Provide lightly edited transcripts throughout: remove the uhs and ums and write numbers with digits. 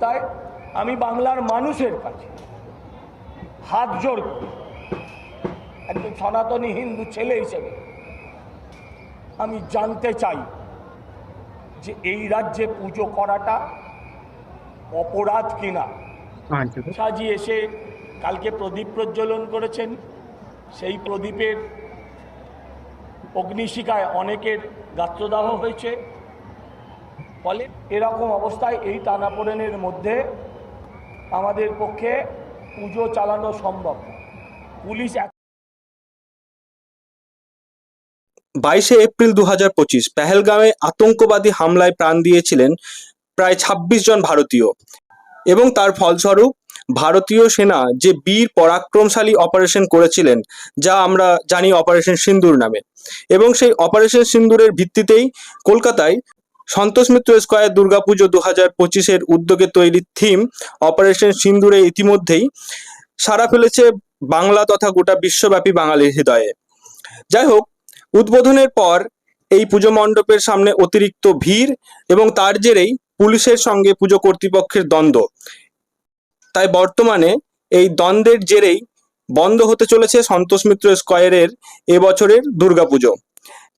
তাই আমি বাংলার মানুষের কাছে হাত জোড় করি, একজন সনাতনী হিন্দু ছেলে হিসেবে আমি জানতে চাই যে এই রাজ্যে পুজো করাটা অপরাধ কিনা। সাজি এসে কালকে প্রদীপ প্রজ্বলন করেছেন, সেই প্রদীপের অগ্নিশিখায় অনেকের গাত্রদাহ হয়েছে। ফলে এরকম অবস্থায় এই টানাপোড়েনের মধ্যে আমাদের পক্ষে পুজো চালানো সম্ভব। পুলিশ 22 এপ্রিল 2025 পেহেলগাঁওয়ে আতঙ্কবাদী হামলায় প্রাণ দিয়েছিলেন প্রায় 26 জন ভারতীয় এবং তার ফলস্বরূপ ভারতীয় সেনা যে বীর পরাক্রমশালী অপারেশন করেছিলেন, যা আমরা জানি অপারেশন সিন্দুর নামে, এবং সেই অপারেশন সিন্দুরের ভিত্তিতেই কলকাতায় সন্তোষ মিত্র স্কয়ার দুর্গাপুজো 2025-এর উদ্যোগে তৈরি থিম অপারেশন সিন্দুরে ইতিমধ্যেই সাড়া ফেলেছে বাংলা তথা গোটা বিশ্বব্যাপী বাঙালির হৃদয়ে। যাই হোক, উদ্বোধনের পর এই পুজো মণ্ডপের সামনে অতিরিক্ত ভিড় এবং তার জেরেই পুলিশের সঙ্গে পুজো কর্তৃপক্ষের দ্বন্দ্ব। তাই বর্তমানে এই দ্বন্দ্বের জেরেই বন্ধ হতে চলেছে সন্তোষ মিত্র স্কয়ারের এবছরের দুর্গাপুজো।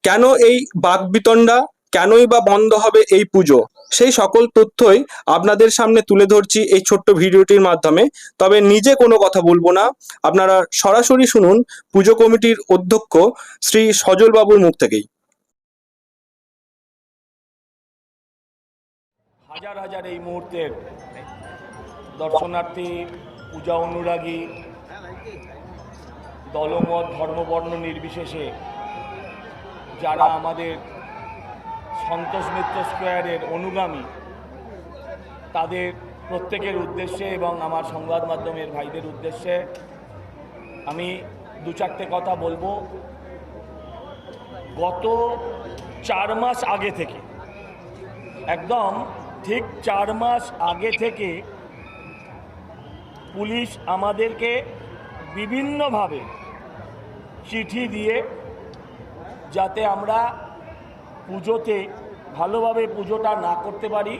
কেন এই বাকবিতণ্ডা, কেনই বা বন্ধ হবে এই পুজো, সেই সকল তথ্যই আপনাদের সামনে তুলে ধরছি এই ছোট্ট ভিডিওটির মাধ্যমে। তবে নিজে কোনো কথা বলবো না, আপনারা সরাসরি শুনুন পুজো কমিটির অধ্যক্ষ শ্রী সজল বাবুর মুখ থেকেই। হাজার হাজার এই মুহূর্তের দর্শনার্থী, পূজা অনুরাগী, দলমত ধর্মবর্ণ নির্বিশেষে যারা আমাদের সন্তোষ মিত্র স্কয়ারের অনুগামী, তাদের প্রত্যেকের উদ্দেশ্যে এবং আমার সংবাদ মাধ্যমের ভাইদের উদ্দেশ্যে আমি দু চারটে কথা বলবো। গত 4 মাস আগে থেকে, একদম ঠিক 4 মাস আগে থেকে পুলিশ আমাদেরকে বিভিন্নভাবে চিঠি দিয়ে যাতে আমরা পুজোতে ভালোভাবে পুজোটা না করতে পারি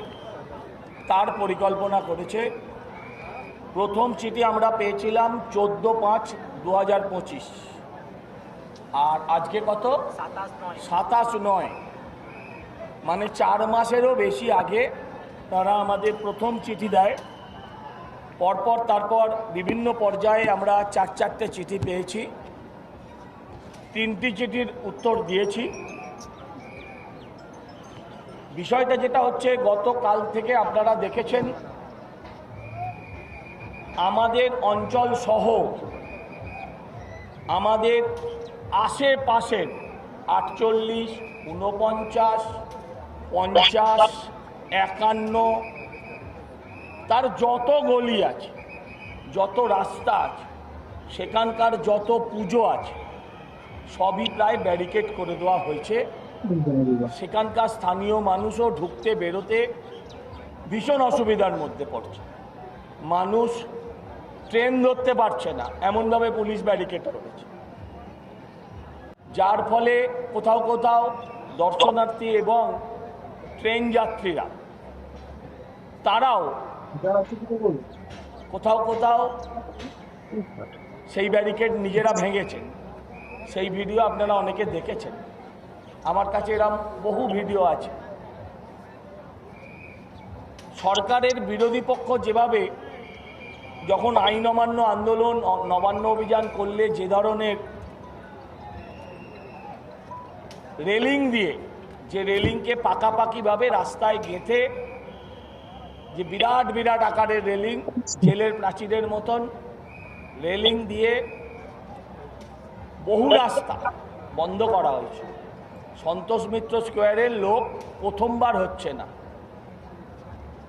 তার পরিকল্পনা করেছে। প্রথম চিঠি আমরা পেয়েছিলাম 14/5/2025, আর আজকে কত 27/9, মানে 4 মাসেরও বেশি আগে তারা আমাদের প্রথম চিঠি দেয়। পরপর তারপর বিভিন্ন পর্যায়ে আমরা 4-4টে চিঠি পেয়েছি, 3টি চিঠির উত্তর দিয়েছি। বিষয়টা যেটা হচ্ছে, গতকাল থেকে আপনারা দেখেছেন আমাদের অঞ্চল সহ আমাদের আশেপাশের 48, 49, 50, 51 তার যত গলি আছে, যত রাস্তা আছে, সেখানকার যত পুজো আছে, সবই প্রায় ব্যারিকেড করে দেওয়া হয়েছে। সেখানকার স্থানীয় মানুষও ঢুকতে বেরোতে ভীষণ অসুবিধার মধ্যে পড়ছে। মানুষ ট্রেন ধরতে পারছে না, এমনভাবে পুলিশ ব্যারিকেড করেছে, যার ফলে কোথাও কোথাও দর্শনার্থী এবং ট্রেন যাত্রীরা তারাও কোথাও কোথাও সেই ব্যারিকেড নিজেরা ভেঙেছেন। সেই ভিডিও আপনারা অনেকে দেখেছেন, আমার কাছে এরকম বহু ভিডিও আছে। সরকারের বিরোধী পক্ষ যেভাবে যখন আইন অমান্য আন্দোলন, নবান্ন অভিযান করলে যে ধরনের রেলিং দিয়ে, যে রেলিংকে পাকাপাকিভাবে রাস্তায় গেঁথে, যে বিরাট বিরাট আকারের রেলিং, জেলের প্রাচীরের মতন রেলিং দিয়ে বহু রাস্তা বন্ধ করা হয়েছে। সন্তোষ মিত্র স্কয়ারের লোক প্রথমবার হচ্ছে না,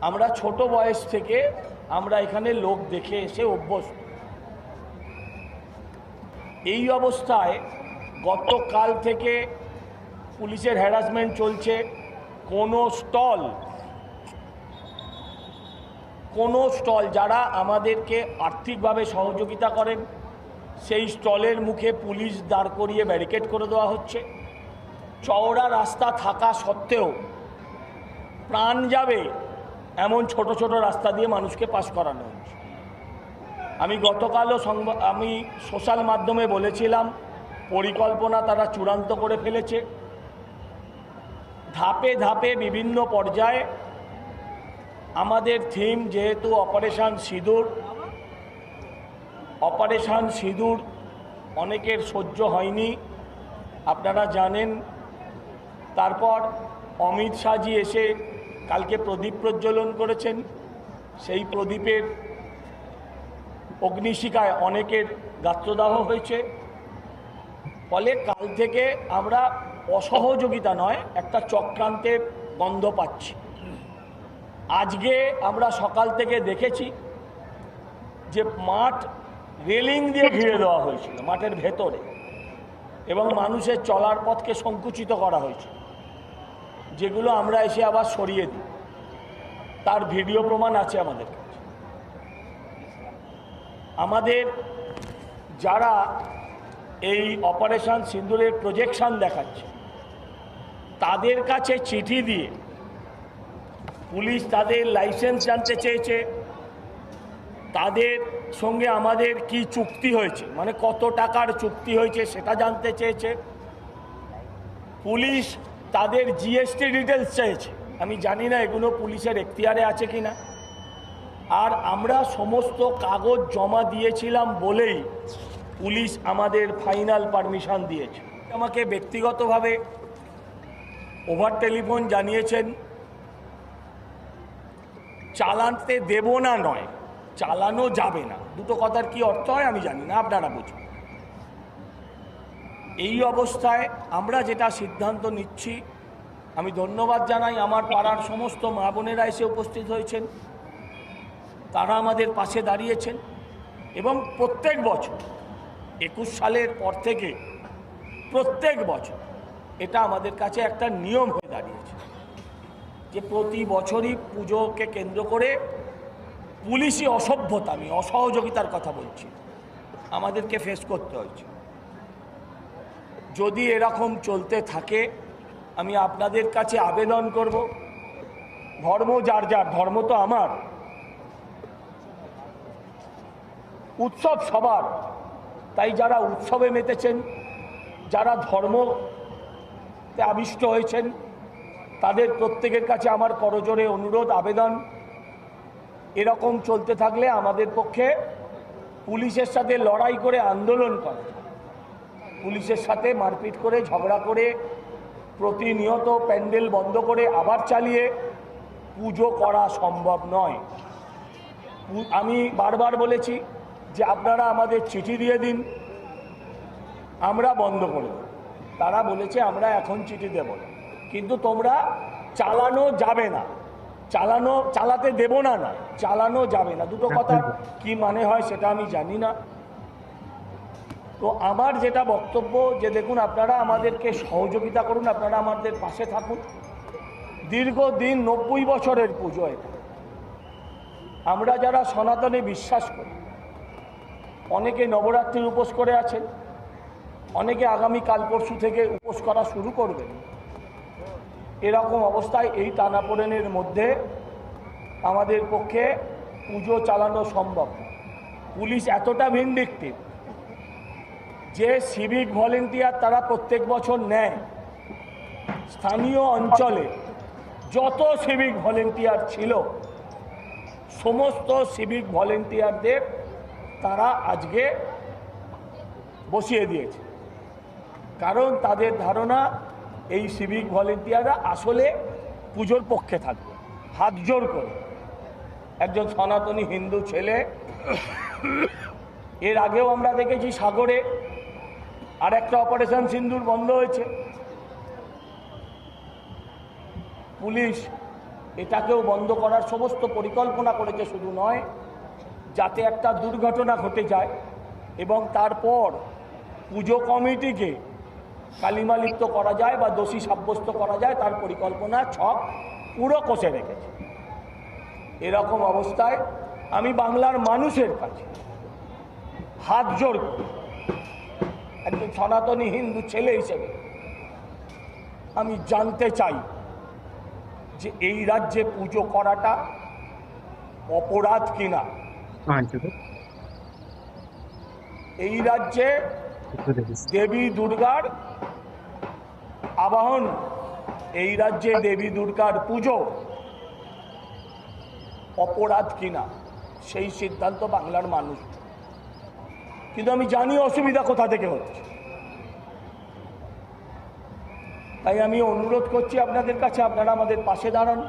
আমরা ছোট বয়স থেকে আমরা এখানে লোক দেখে এসে অভ্যস্ত। এই অবস্থায় গতকাল থেকে পুলিশের হ্যারাসমেন্ট চলছে। কোনো স্টল যারা আমাদেরকে আর্থিকভাবে সহযোগিতা করেন, সেই স্টলের মুখে পুলিশ দাঁড় করিয়ে ব্যারিকেড করে দেওয়া হচ্ছে। চওড়া রাস্তা থাকা সত্ত্বেও প্রাণ যাবে এমন ছোট ছোট রাস্তা দিয়ে মানুষকে পাস করানো হচ্ছে। আমি গতকালও আমি সোশ্যাল মাধ্যমে বলেছিলাম পরিকল্পনা তারা চূড়ান্ত করে ফেলেছে। ধাপে ধাপে বিভিন্ন পর্যায়ে আমাদের থিম যেহেতু অপারেশন সিঁদুর অনেকের সহ্য হয়নি, আপনারা জানেন। তারপর অমিত শাহজি এসে কালকে প্রদীপ প্রজ্বলন করেছেন, সেই প্রদীপের অগ্নিশিখায় অনেকের গাত্রদাহ হয়েছে। ফলে কাল থেকে আমরা অসহযোগিতা নয়, একটা চক্রান্তের গন্ধ পাচ্ছি। আজকে আমরা সকাল থেকে দেখেছি যে মাঠ রেলিং দিয়ে ঘিরে দেওয়া হয়েছিল মাঠের ভেতরে, এবং মানুষের চলার পথকে সংকুচিত করা হয়েছে, যেগুলো আমরা এসে আবার সরিয়ে দিই। তার ভিডিও প্রমাণ আছে আমাদের কাছে। আমাদের যারা এই অপারেশন সিঁদুরের প্রজেকশন দেখাচ্ছে তাদের কাছে চিঠি দিয়ে পুলিশ তাদের লাইসেন্স জানতে চেয়েছে, তাদের সঙ্গে আমাদের কি চুক্তি হয়েছে, মানে কত টাকার চুক্তি হয়েছে সেটা জানতে চেয়েছে। পুলিশ তাদের জিএসটি ডিটেলস চেয়েছে। আমি জানি না এগুলো পুলিশের এখতিয়ারে আছে কি না। আর আমরা সমস্ত কাগজ জমা দিয়েছিলাম বলেই পুলিশ আমাদের ফাইনাল পারমিশন দিয়েছে। আমাকে ব্যক্তিগতভাবে ওভার টেলিফোন জানিয়েছেন চালাতে দেব না, নয় চালানো যাবে না। দুটো কথার কি অর্থ হয় আমি জানি না, আপনারা বুঝুন। এই অবস্থায় আমরা যেটা সিদ্ধান্ত নিচ্ছি, আমি ধন্যবাদ জানাই আমার পাড়ার সমস্ত মা বোনেরা এসে উপস্থিত হয়েছেন, তারা আমাদের পাশে দাঁড়িয়েছেন। এবং প্রত্যেক বছর 21 সালের পর থেকে প্রত্যেক বছর এটা আমাদের কাছে একটা নিয়ম হয়ে দাঁড়িয়েছে যে প্রতি বছরই পুজোকে কেন্দ্র করে পুলিশি অসভ্যতা, আমি অসহযোগিতার কথা বলছি, আমাদেরকে ফেস করতে হয়েছে। যদি এরকম চলতে থাকে আমি আপনাদের কাছে আবেদন করব, ধর্ম যার যার, ধর্ম তো আমার, উৎসব সবার। তাই যারা উৎসবে মেতেছেন, যারা ধর্মতে আবিষ্ট হয়েছেন, তাদের প্রত্যেকের কাছে আমার করজোড়ে অনুরোধ, আবেদন, এরকম চলতে থাকলে আমাদের পক্ষে পুলিশের সাথে লড়াই করে আন্দোলন করা, পুলিশের সাথে মারপিট করে ঝগড়া করে প্রতিনিয়ত প্যান্ডেল বন্ধ করে আবার চালিয়ে পুজো করা সম্ভব নয়। আমি বারবার বলেছি যে আপনারা আমাদের চিঠি দিয়ে দিন, আমরা বন্ধ করে দেব। তারা বলেছে আমরা এখন চিঠি দেব না, কিন্তু তোমরা চালানো যাবে না, চালাতে দেব না, না চালানো যাবে না। দুটো কথার কি মানে হয় সেটা আমি জানি না। তো আমার যেটা বক্তব্য যে দেখুন, আপনারা আমাদেরকে সহযোগিতা করুন, আপনারা আমাদের পাশে থাকুন। দীর্ঘদিন 90 বছরের পুজো এটা। আমরা যারা সনাতনে বিশ্বাস করি, অনেকে নবরাত্রির উপোস করে আছেন, অনেকে আগামী কাল পরশু থেকে উপোস করা শুরু করবেন। এরকম অবস্থায় এই টানাপোড়েনের মধ্যে আমাদের পক্ষে পুজো চালানো সম্ভব না। পুলিশ এতটা ভিন্ডিক্টিভ যে সিভিক ভলেন্টিয়ার তারা প্রত্যেক বছর নেয়। স্থানীয় অঞ্চলে যত সিভিক ভলেন্টিয়ার ছিল সমস্ত সিভিক ভলেন্টিয়ারদের তারা আজকে বসিয়ে দিয়েছে, কারণ তাদের ধারণা এই সিভিক ভলেন্টিয়াররা আসলে পুজোর পক্ষে থাকবে। হাত জোর করে একজন সনাতনী হিন্দু ছেলে, এর আগেও আমরা দেখেছি সাগরে আর একটা অপারেশন সিঁদুর বন্ধ হয়েছে। পুলিশ এটাকেও বন্ধ করার সমস্ত পরিকল্পনা করেছে, শুধু নয় যাতে একটা দুর্ঘটনা ঘটে যায় এবং তারপর পুজো কমিটিকে কালিমালিপ্ত করা যায় বা দোষী সাব্যস্ত করা যায়, তার পরিকল্পনা ছক পুরো কষে রেখেছে। এরকম অবস্থায় আমি বাংলার মানুষের কাছে হাত জোর করি, একজন সনাতনী হিন্দু ছেলে হিসেবে আমি জানতে চাই যে এই রাজ্যে পুজো করাটা অপরাধ কিনা। এই রাজ্যে দেবী দুর্গার আবাহন, এই রাজ্যে দেবী দুর্গার পুজো অপরাধ কিনা সেই সিদ্ধান্ত বাংলার মানুষ। কিন্তু আমি জানি অসুবিধা কোথা থেকে হচ্ছে, তাই আমি অনুরোধ করছি আপনাদের কাছে, আপনারা আমাদের পাশে দাঁড়ান।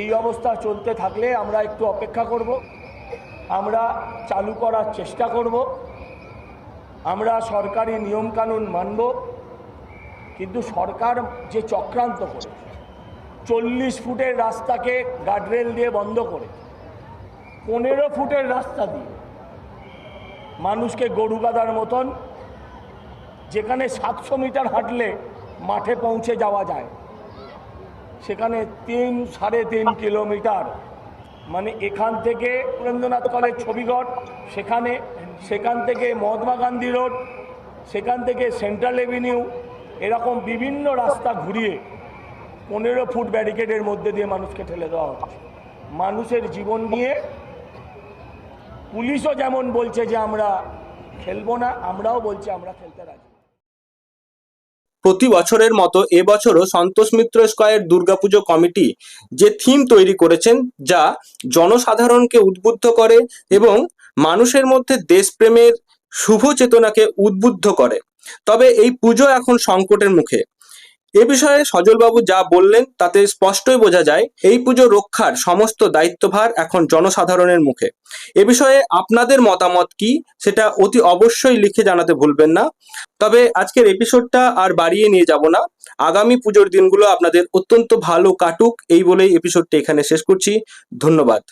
এই অবস্থা চলতে থাকলে আমরা একটু অপেক্ষা করব, আমরা চালু করার চেষ্টা করব, আমরা সরকারি নিয়মকানুন মানব। কিন্তু সরকার যে চক্রান্ত করে 40 ফুটের রাস্তাকে গার্ডরেল দিয়ে বন্ধ করে 15 ফুটের রাস্তা দিয়ে মানুষকে গরু গাদার মতন, যেখানে 700 মিটার হাঁটলে মাঠে পৌঁছে যাওয়া যায়, সেখানে 3-3.5 কিলোমিটার, মানে এখান থেকে সুরেন্দ্রনাথ কলেজ ছবিগড়, সেখান থেকে মহাত্মা গান্ধী রোড, সেখান থেকে সেন্ট্রাল এভিনিউ, এরকম বিভিন্ন রাস্তা ঘুরিয়ে 15 ফুট ব্যারিকেডের মধ্যে দিয়ে মানুষকে ঠেলে দেওয়া হচ্ছে। মানুষের জীবন নিয়ে পুলিশও যেমন বলছে যে আমরা খেলবো না, আমরাও বলছি আমরা খেলতে রাজি। প্রতি বছরের মতো এবছরও সন্তোষ মিত্র স্কয়ার দুর্গাপুজো কমিটি যে থিম তৈরি করেছেন, যা জনসাধারণকে উদ্বুদ্ধ করে এবং মানুষের মধ্যে দেশপ্রেমের শুভ চেতনাকে উদ্বুদ্ধ করে। তবে এই পুজো এখন সংকটের মুখে। এ বিষয়ে সজলবাবু যা বললেন তাতে স্পষ্টই বোঝা যায় এই পুজো রক্ষার সমস্ত দায়িত্বভার এখন জনসাধারণের মুখে। এ বিষয়ে আপনাদের মতামত কি সেটা অতি অবশ্যই লিখে জানাতে ভুলবেন না। তবে আজকের এপিসোডটা আর বাড়িয়ে নিয়ে যাব না, আগামী পুজোর দিনগুলো আপনাদের অত্যন্ত ভালো কাটুক এই বলেই এপিসোডটি এখানে শেষ করছি। ধন্যবাদ।